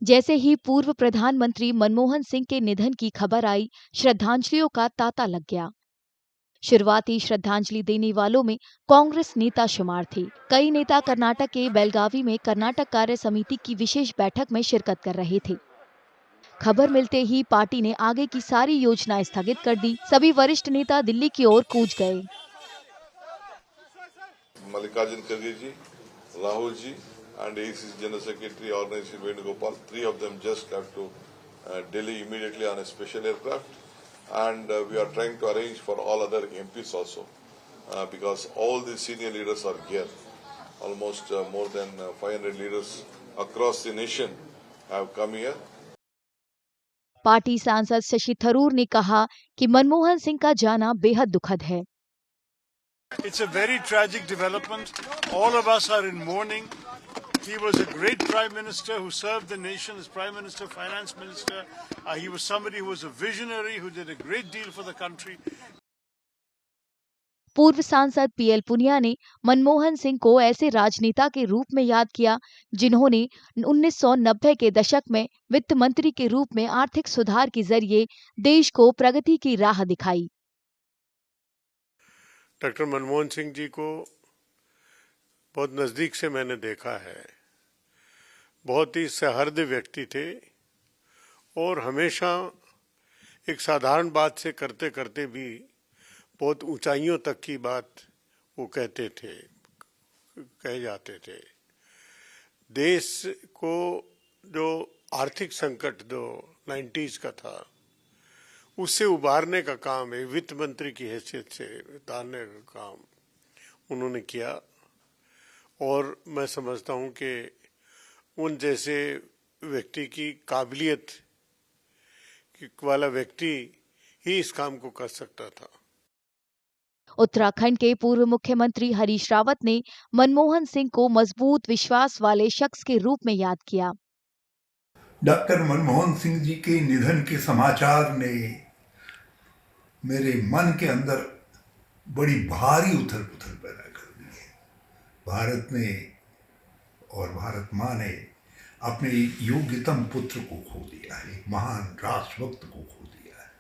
जैसे ही पूर्व प्रधानमंत्री मनमोहन सिंह के निधन की खबर आई, श्रद्धांजलियों का तांता लग गया। शुरुआती श्रद्धांजलि देने वालों में कांग्रेस नेता शुमार थे। कई नेता कर्नाटक के बेलगावी में कर्नाटक कार्य समिति की विशेष बैठक में शिरकत कर रहे थे। खबर मिलते ही पार्टी ने आगे की सारी योजनाएं स्थगित कर दी। सभी वरिष्ठ नेता दिल्ली की ओर कूच गए। Mallikarjun Kharge ji, Rahul ji, and ACC General Secretary Organization Venugopal, three of them just got to Delhi immediately on a special aircraft, and we are trying to arrange for all other MPs also, because all the senior leaders are here. Almost more than 500 leaders across the nation have come here. Party सांसद शशि थरूर ने कहा कि मनमोहन सिंह का जाना बेहद दुखद है। It's a very tragic development. All of us are in mourning. He was a great prime minister who served the nation as prime minister, finance minister. He was somebody who was a visionary, who did a great deal for the country. पूर्व सांसद PL Punia ने मनमोहन सिंह को ऐसे राजनेता के रूप में याद किया जिन्होंने 1990 के दशक में वित्त मंत्री के रूप में आर्थिक सुधार के जरिए देश को प्रगति की राह दिखाई। डॉक्टर मनमोहन सिंह जी को बहुत नज़दीक से मैंने देखा है। बहुत ही सहृदय व्यक्ति थे और हमेशा एक साधारण बात से करते करते भी बहुत ऊंचाइयों तक की बात वो कहे जाते थे। देश को जो आर्थिक संकट जो 90s का था उससे उबारने का काम है, वित्त मंत्री की हैसियत से उतारने का काम उन्होंने किया। और मैं समझता हूं कि उन जैसे व्यक्ति की काबिलियत वाला व्यक्ति ही इस काम को कर सकता था। उत्तराखंड के पूर्व मुख्यमंत्री हरीश रावत ने मनमोहन सिंह को मजबूत विश्वास वाले शख्स के रूप में याद किया। डॉक्टर मनमोहन सिंह जी के निधन के समाचार ने मेरे मन के अंदर बड़ी भारी उथल पुथल पैदा कर दी है। भारत ने और भारत माँ ने अपने योग्यतम पुत्र को खो दिया है, एक महान राष्ट्रभक्त को खो दिया है।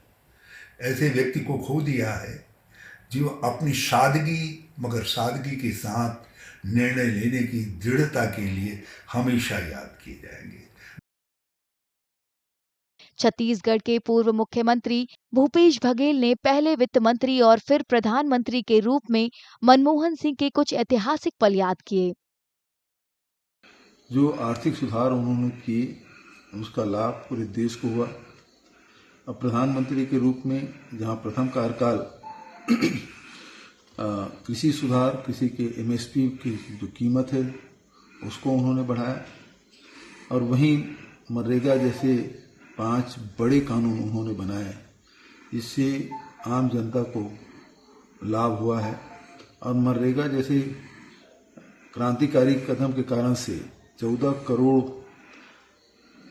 ऐसे व्यक्ति को खो दिया है जो अपनी सादगी के साथ निर्णय लेने की दृढ़ता के लिए हमेशा याद किए जाएंगे। छत्तीसगढ़ के पूर्व मुख्यमंत्री भूपेश बघेल ने पहले वित्त मंत्री और फिर प्रधानमंत्री के रूप में मनमोहन सिंह के कुछ ऐतिहासिक पल याद किए। जो आर्थिक सुधार उन्होंने किए उसका लाभ पूरे देश को हुआ। अब प्रधानमंत्री के रूप में जहां प्रथम कार्यकाल कृषि सुधार, कृषि के एमएसपी की जो कीमत है उसको उन्होंने बढ़ाया और वहीं मनरेगा जैसे 5 बड़े कानून उन्होंने बनाए जिससे आम जनता को लाभ हुआ है। और मनरेगा जैसे क्रांतिकारी कदम के कारण से 14 करोड़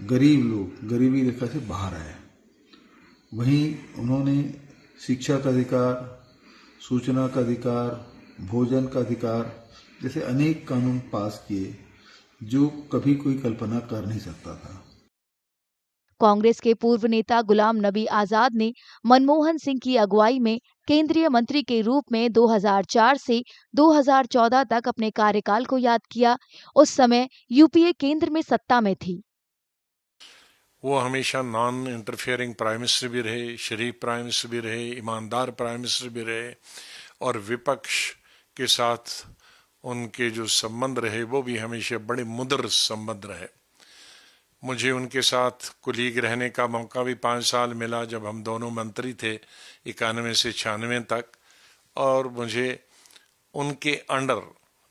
गरीब लोग गरीबी रेखा से बाहर आए। वहीं उन्होंने शिक्षा का अधिकार, सूचना का अधिकार, भोजन का अधिकार जैसे अनेक कानून पास किए जो कभी कोई कल्पना कर नहीं सकता था। कांग्रेस के पूर्व नेता गुलाम नबी आजाद ने मनमोहन सिंह की अगुवाई में केंद्रीय मंत्री के रूप में 2004 से 2014 तक अपने कार्यकाल को याद किया। उस समय यूपीए केंद्र में सत्ता में थी। वो हमेशा नॉन इंटरफेयरिंग प्राइम मिनिस्टर भी रहे, शरीफ प्राइम मिनिस्टर भी रहे, ईमानदार प्राइम मिनिस्टर भी रहे और विपक्ष के साथ उनके जो संबंध रहे वो भी हमेशा बड़े मुद्र संबंध रहे। मुझे उनके साथ कुलीग रहने का मौका भी 5 साल मिला जब हम दोनों मंत्री थे 91 से 96 तक, और मुझे उनके अंडर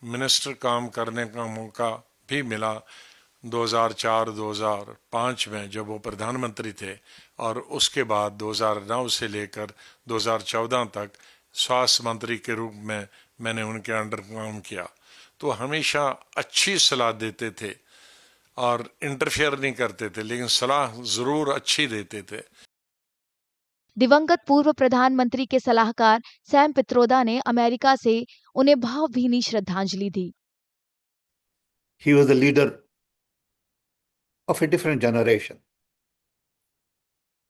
मिनिस्टर काम करने का मौका भी मिला 2004-2005 में जब वो प्रधानमंत्री थे, और उसके बाद 2009 से लेकर 2014 तक स्वास्थ्य मंत्री के रूप में मैंने उनके अंडर काम किया। तो हमेशा अच्छी सलाह देते थे और इंटरफेयर नहीं करते थे, लेकिन सलाह जरूर अच्छी देते थे। दिवंगत पूर्व प्रधानमंत्री के सलाहकार सैम पित्रोदा ने अमेरिका से उन्हें भावभीनी श्रद्धांजलि दी। He was the leader of a different generation.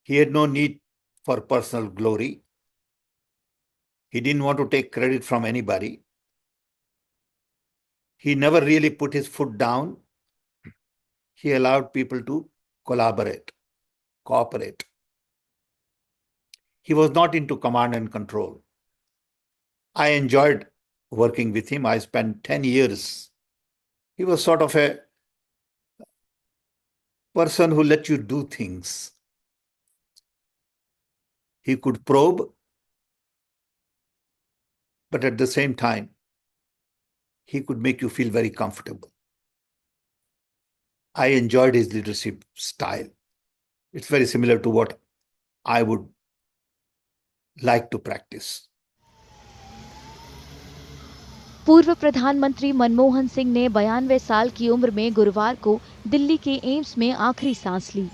He had no need for personal glory. He didn't want to take credit from anybody. He never really put his foot down. He allowed people to collaborate, cooperate. He was not into command and control. I enjoyed working with him. I spent 10 years. He was sort of a person who let you do things. He could probe, but at the same time, he could make you feel very comfortable. I enjoyed his leadership style. It's very similar to what I would like to practice. पूर्व प्रधानमंत्री मनमोहन सिंह ने 92 साल की उम्र में गुरुवार को दिल्ली के एम्स में आखिरी सांस ली।